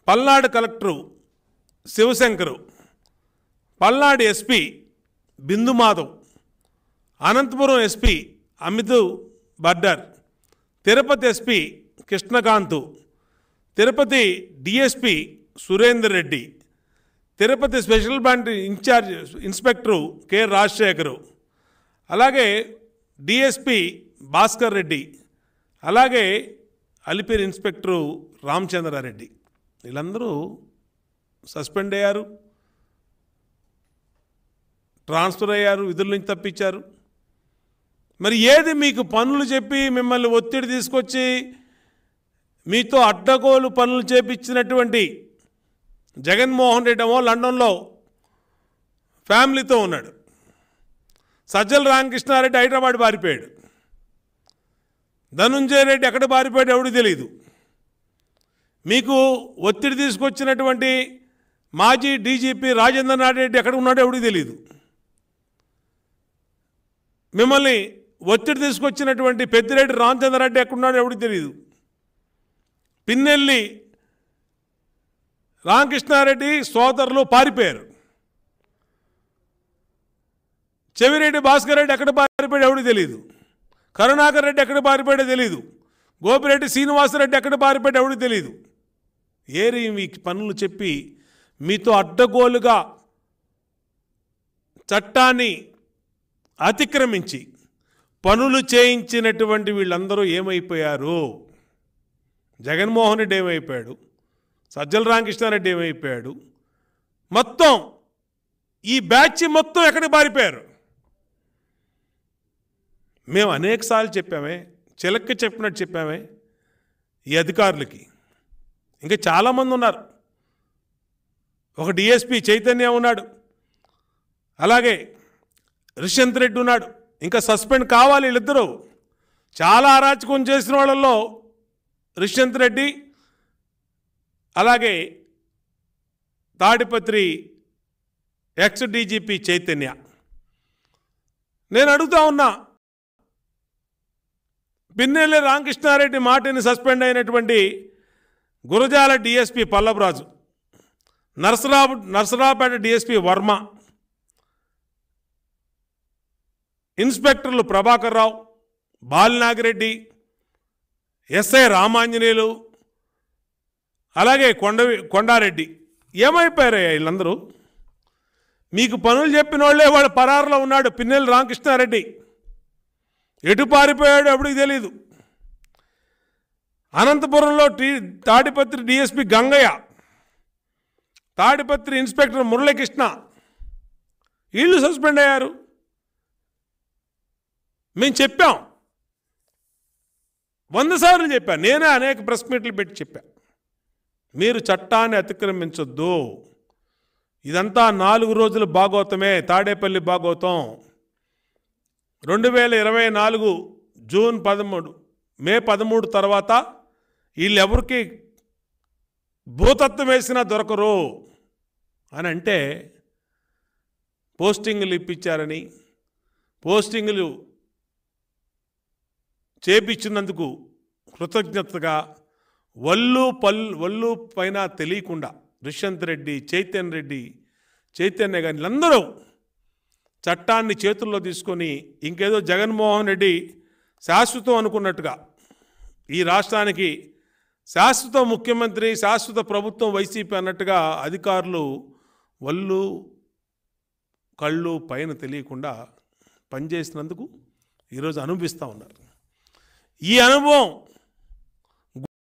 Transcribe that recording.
Palnadu collector Shivashankar, Palnadu SP Bindu Madhav, Anantapuram SP Amit Bardar, Tirupati SP Krishnakanth, Tirupati DSP Surender Reddy, Tirupati special branch incharge inspector K Rajasekhar, అలాగే DSP Bhaskar Reddy, అలాగే Alipiri inspector Ramachandra Reddy, వీళ్ళందరూ suspend అయ్యారు, transfer అయ్యారు, విధుల నుంచి తప్పించారు. మరి ఏది మీకు పనులు చెప్పి మిమ్మల్ని ఒత్తిడి తీసుకొచ్చి మీతో అడ్డగోలు పనులు చేపించినటువంటి జగన్మోహన్ రెడ్డి ఏమో లండన్లో ఫ్యామిలీతో ఉన్నాడు, సజ్జల రామకృష్ణారెడ్డి హైదరాబాద్ పారిపోయాడు, ధనుంజయ రెడ్డి ఎక్కడ పారిపోయాడు ఎవరికి తెలియదు. మీకు ఒత్తిడి తీసుకొచ్చినటువంటి మాజీ డీజీపీ రాజేంద్రనాథ్ రెడ్డి ఎక్కడ ఉన్నాడో ఎవరికి తెలియదు. మిమ్మల్ని ఒత్తిడి తీసుకొచ్చినటువంటి పెద్దిరెడ్డి రామచంద్రారెడ్డి ఎక్కడున్నాడో ఎవరికి తెలియదు. పిన్నెల్లి రామకృష్ణారెడ్డి సోదరులు పారిపోయారు. చెవిరెడ్డి భాస్కర్ రెడ్డి ఎక్కడ పారిపోయాడు ఎవరికి తెలియదు. కరుణాకర్ రెడ్డి ఎక్కడ పారిపోయాడో తెలియదు. గోపిరెడ్డి శ్రీనివాసరెడ్డి ఎక్కడ పారిపోయాడో ఎవరికి తెలియదు. ఏరి మీ పనులు చెప్పి మీతో అడ్డగోలుగా చట్టాన్ని అతిక్రమించి పనులు చేయించినటువంటి వీళ్ళందరూ ఏమైపోయారు? జగన్మోహన్ రెడ్డి ఏమైపోయాడు, సజ్జల రామకృష్ణారెడ్డి ఏమైపోయాడు, మొత్తం ఈ బ్యాచ్ మొత్తం ఎక్కడికి పారిపోయారు? మేము అనేకసార్లు చెప్పామే, చిలక్కి చెప్పినట్టు చెప్పామే ఈ అధికారులకి. ఇంకా చాలామంది ఉన్నారు. ఒక డిఎస్పీ చైతన్య ఉన్నాడు, అలాగే రిషంత్ రెడ్డి ఉన్నాడు, ఇంకా సస్పెండ్ కావాలి వీళ్ళిద్దరూ. చాలా అరాచకం చేసిన వాళ్ళల్లో రిషంత్ రెడ్డి, అలాగే తాడిపత్రి ఎక్స్ డీజీపీ చైతన్య. నేను అడుగుతా ఉన్నా, పిన్నెల్లి రామకృష్ణారెడ్డి మాటని సస్పెండ్ అయినటువంటి Gurazala DSP Pallavaraju, Narasaraopet DSP Varma, ఇన్స్పెక్టర్లు Prabhakar Rao, Balinagireddy, SI Ramanjaneyulu, అలాగే కొండారెడ్డి ఏమైపోయారు వీళ్ళందరూ? మీకు పనులు చెప్పిన వాళ్ళే వాడు పరారులో ఉన్నాడు. పిన్నెల్లి రామకృష్ణారెడ్డి ఎటు పారిపోయాడు ఎవడికి తెలీదు. అనంతపురంలో తాడిపత్రి డిఎస్పీ గంగయ్య, తాడిపత్రి ఇన్స్పెక్టర్ మురళీకృష్ణ వీళ్ళు సస్పెండ్ అయ్యారు. మేము చెప్పాం, 100 సార్లు చెప్పాను. నేనే అనేక ప్రెస్ మీట్లు పెట్టి చెప్పా, మీరు చట్టాన్ని అతిక్రమించొద్దు. ఇదంతా 4 రోజుల భాగవతమే, తాడేపల్లి భాగవతం. 2024 జూన్ 13 మే 13 తర్వాత వీళ్ళెవరికి భూతత్వం వేసినా దొరకరు అని అంటే పోస్టింగులు ఇప్పించారని, పోస్టింగులు చేపించినందుకు కృతజ్ఞతగా వల్లు పైన తెలియకుండా రిషంత్ రెడ్డి, చైతన్య గారి అందరూ చట్టాన్ని చేతుల్లో తీసుకొని ఇంకేదో జగన్మోహన్ రెడ్డి శాశ్వతం అనుకున్నట్టుగా ఈ రాష్ట్రానికి శాశ్వత ముఖ్యమంత్రి, శాశ్వత ప్రభుత్వం వైసీపీ అన్నట్టుగా అధికారులు వల్లు కళ్ళు పైన తెలియకుండా పనిచేసినందుకు ఈరోజు అనుభవిస్తూ ఉన్నారు. ఈ అనుభవం